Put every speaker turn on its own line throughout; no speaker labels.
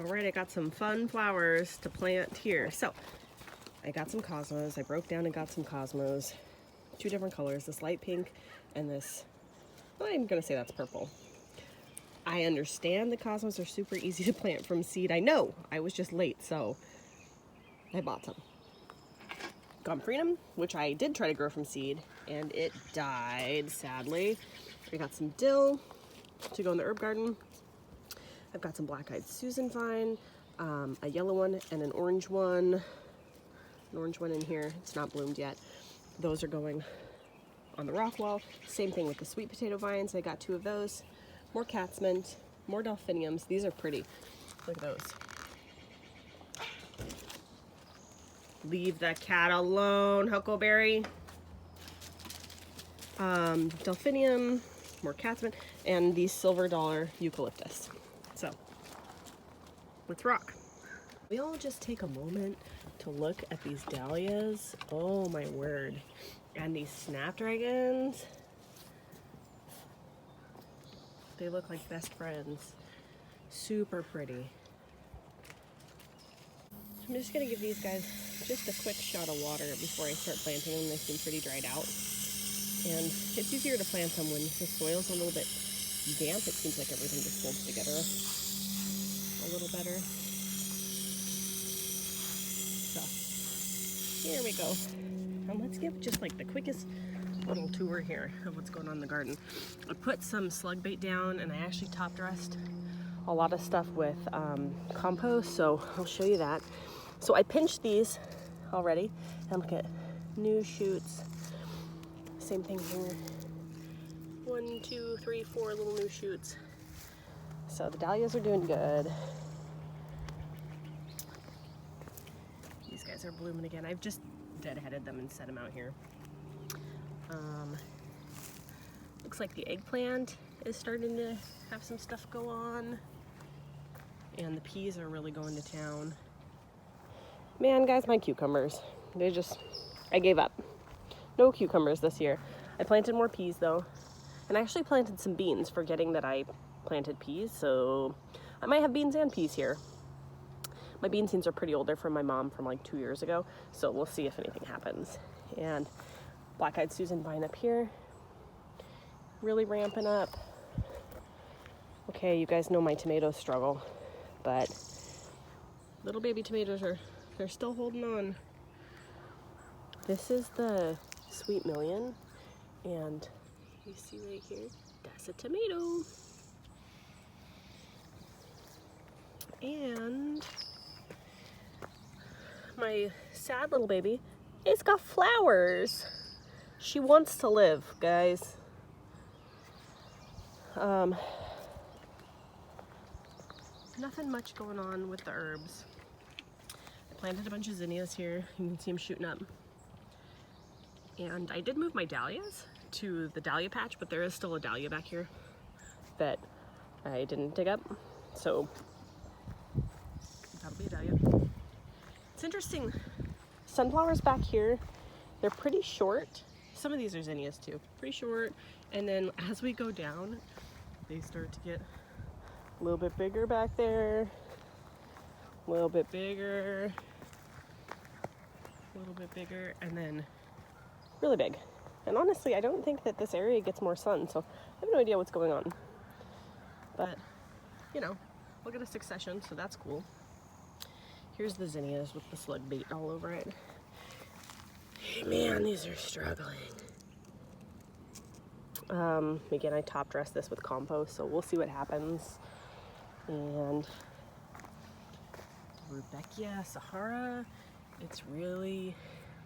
All right, I got some fun flowers to plant here. So I got some cosmos. I broke down and got some cosmos. 2 different colors, this light pink and this, well, I'm gonna say that's purple. I understand the cosmos are super easy to plant from seed. I know, I was just late, so I bought some. Delphinium, which I did try to grow from seed, and it died, sadly. I got some dill to go in the herb garden. I've got some black-eyed Susan vine, a yellow one and an orange one. An orange one in here, it's not bloomed yet. Those are going on the rock wall. Same thing with the sweet potato vines. I got 2 of those. More cat's mint, more delphiniums. These are pretty. Look at those. Leave the cat alone, Huckleberry. Delphinium, more cat's mint, and these silver dollar eucalyptus. So, let's rock. We all just take a moment to look at these dahlias. Oh my word. And these snapdragons. They look like best friends. Super pretty. I'm just gonna give these guys just a quick shot of water before I start planting them. They seem pretty dried out. And it's easier to plant them when the soil's a little bit damp. It seems like everything just holds together a little better. So, here we go. And let's give just like the quickest little tour here of what's going on in the garden. I put some slug bait down and I actually top dressed a lot of stuff with compost, so I'll show you that. So I pinched these already, and look at new shoots. Same thing here. 1, 2, 3, 4 little new shoots. So the dahlias are doing good. These guys are blooming again. I've just deadheaded them and set them out here. Looks like the eggplant is starting to have some stuff go on. And the peas are really going to town. Man, guys, my cucumbers, I gave up. No cucumbers this year. I planted more peas though. And I actually planted some beans, forgetting that I planted peas. So I might have beans and peas here. My bean seeds are pretty old. They're from my mom from like 2 years ago. So we'll see if anything happens. And black-eyed Susan vine up here. Really ramping up. Okay, you guys know my tomato struggle, but little baby tomatoes they're still holding on. This is the Sweet Million, and you see right here, that's a tomato. And my sad little baby, it's got flowers. She wants to live, guys. Nothing much going on with the herbs. I planted a bunch of zinnias here. You can see them shooting up. And I did move my dahlias to the dahlia patch, but there is still a dahlia back here that I didn't dig up. So that'll be a dahlia. It's interesting. Sunflowers back here, they're pretty short. Some of these are zinnias too, pretty short. And then as we go down, they start to get a little bit bigger back there, a little bit bigger, a little bit bigger, and then really big. And honestly, I don't think that this area gets more sun, so I have no idea what's going on. But, you know, look at a succession, so that's cool. Here's the zinnias with the slug bait all over it. Hey man, these are struggling. Again, I top dressed this with compost, so we'll see what happens. And Rudbeckia Sahara, it's really,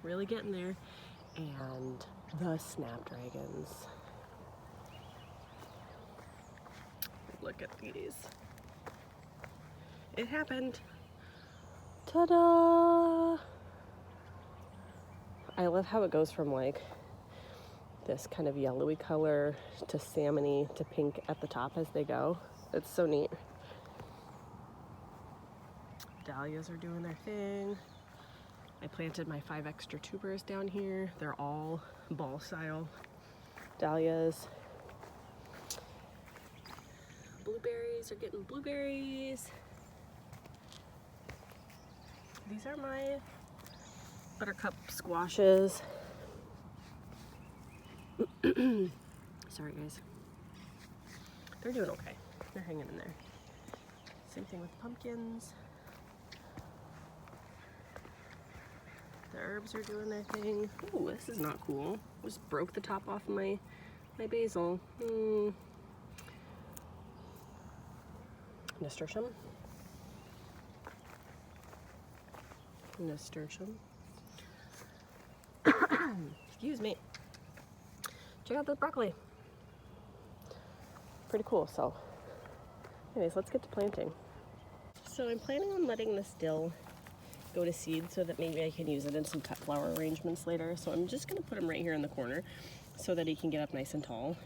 really getting there. And the snapdragons. Look at these. It happened. Ta-da! I love how it goes from like this kind of yellowy color to salmony to pink at the top as they go. It's so neat. Dahlias are doing their thing. I planted my 5 extra tubers down here. They're all ball style dahlias. Blueberries are getting blueberries. These are my buttercup squashes. Sorry guys. They're doing okay. They're hanging in there. Same thing with pumpkins. The herbs are doing their thing. Ooh, this is not cool. Just broke the top off my basil. Nasturtium. Nasturtium. Excuse me. Check out this broccoli. Pretty cool. So anyways, let's get to planting. So I'm planning on letting this dill go to seed so that maybe I can use it in some cut flower arrangements later. So I'm just going to put him right here in the corner so that he can get up nice and tall,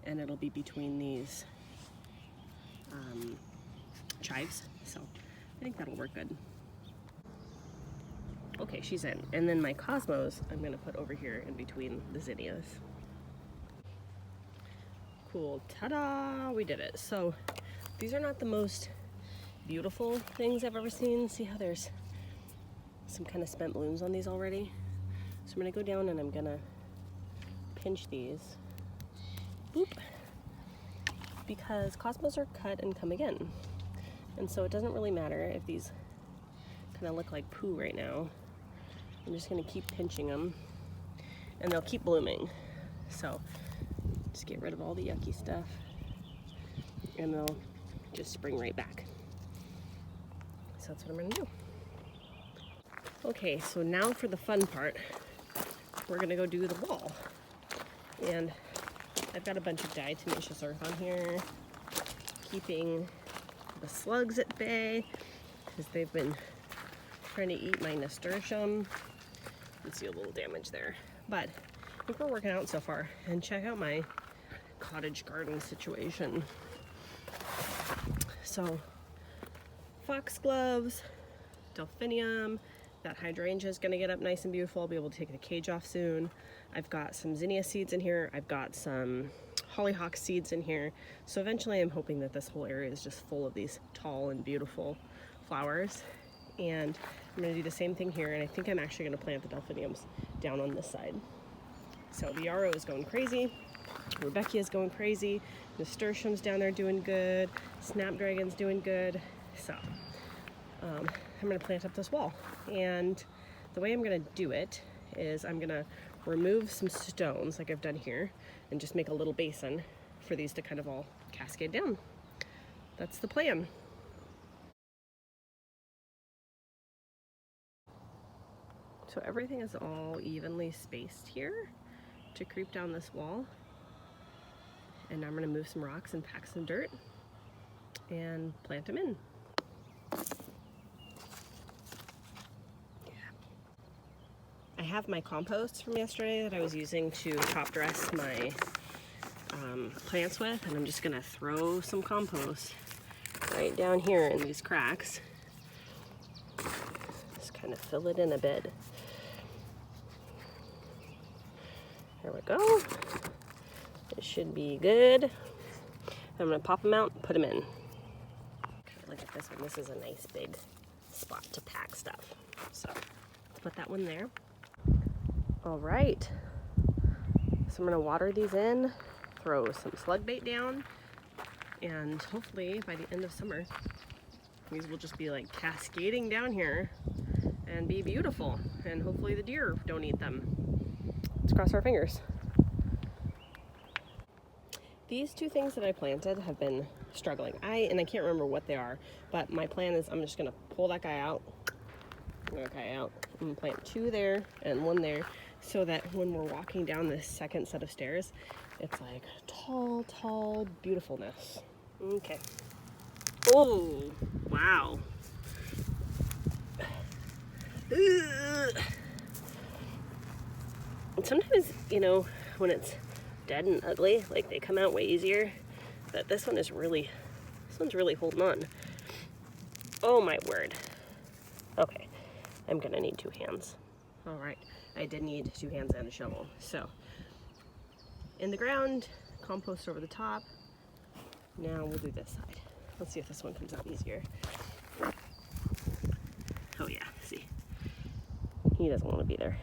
and it'll be between these chives. So I think that'll work good. Okay, she's in. And then my cosmos I'm going to put over here in between the zinnias. Cool. Ta-da! We did it. So these are not the most beautiful things I've ever seen. See how there's some kind of spent blooms on these already? So I'm going to go down and I'm going to pinch these. Boop. Because cosmos are cut and come again. And so it doesn't really matter if these kind of look like poo right now. I'm just going to keep pinching them and they'll keep blooming. So just get rid of all the yucky stuff and they'll just spring right back. So that's what I'm going to do. Okay, so now for the fun part. We're going to go do the wall. And I've got a bunch of diatomaceous earth on here, keeping the slugs at bay because they've been trying to eat my nasturtium. You can see a little damage there, but I think we're working out so far. And check out my cottage garden situation. So foxgloves, delphinium, that hydrangea is going to get up nice and beautiful. I'll be able to take the cage off soon. I've got some zinnia seeds in here. I've got some hollyhock seeds in here. So eventually I'm hoping that this whole area is just full of these tall and beautiful flowers. And I'm going to do the same thing here, and I think I'm actually going to plant the delphiniums down on this side. So the yarrow is going crazy, Rebecca is going crazy, nasturtium's down there doing good, snapdragon's doing good. So I'm going to plant up this wall, and the way I'm going to do it is I'm going to remove some stones like I've done here and just make a little basin for these to kind of all cascade down. That's the plan. So everything is all evenly spaced here to creep down this wall. And now I'm going to move some rocks and pack some dirt and plant them in. I have my compost from yesterday that I was using to top dress my plants with, and I'm just going to throw some compost right down here in these cracks. Just kind of fill it in a bit. There we go. It should be good. I'm going to pop them out and put them in. Okay, look at this one. This is a nice big spot to pack stuff. So let's put that one there. All right. So I'm going to water these in, throw some slug bait down, and hopefully by the end of summer, these will just be like cascading down here and be beautiful. And hopefully the deer don't eat them. Let's cross our fingers. These two things that I planted have been struggling. I can't remember what they are, but my plan is I'm just gonna pull that guy out. I'm gonna plant two there and one there so that when we're walking down this second set of stairs, it's like tall, tall beautifulness. Okay. Oh, wow. Ugh. Sometimes, you know, when it's dead and ugly, like they come out way easier, but this one's really holding on. Oh my word. Okay, I'm gonna need two hands. All right, I did need two hands and a shovel. So in the ground, compost over the top. Now we'll do this side. Let's see if this one comes out easier. Oh yeah, see, he doesn't want to be there.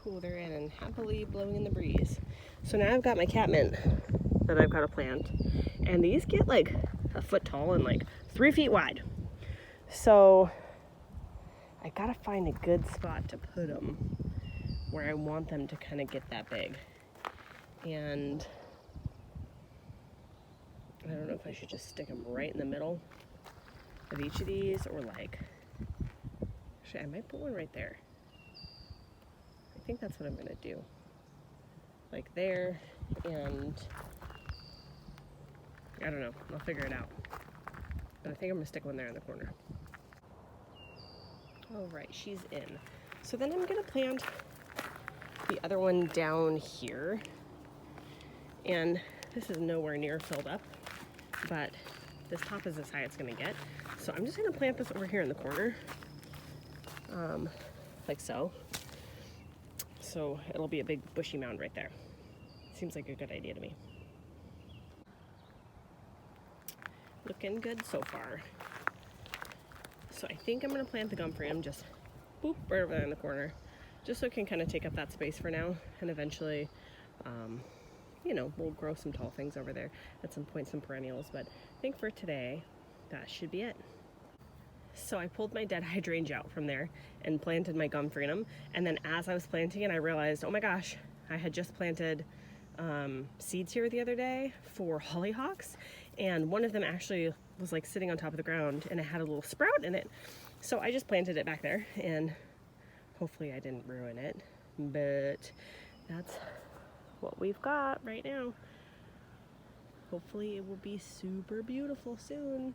Cool, they're in and happily blowing in the breeze. So now I've got my catmint that I've got to plant, and these get like a foot tall and like 3 feet wide. So I gotta find a good spot to put them where I want them to kind of get that big. And I don't know if I should just stick them right in the middle of each of these, or like, actually I might put one right there. I think that's what I'm gonna do. Like there, and I don't know, I'll figure it out. But I think I'm gonna stick one there in the corner. All right, she's in. So then I'm gonna plant the other one down here. And this is nowhere near filled up, but this top is as high as it's gonna get. So I'm just gonna plant this over here in the corner, like so. So it'll be a big bushy mound right there. Seems like a good idea to me. Looking good so far. So I think I'm gonna plant the Delphinium just boop right over there in the corner, just so it can kind of take up that space for now, and eventually, you know, we'll grow some tall things over there at some point, some perennials, but I think for today, that should be it. So I pulled my dead hydrangea out from there and planted my Delphinium, and then as I was planting it, I realized, oh my gosh, I had just planted seeds here the other day for hollyhocks, and one of them actually was like sitting on top of the ground and it had a little sprout in it. So I just planted it back there, and hopefully I didn't ruin it, but that's what we've got right now. Hopefully it will be super beautiful soon.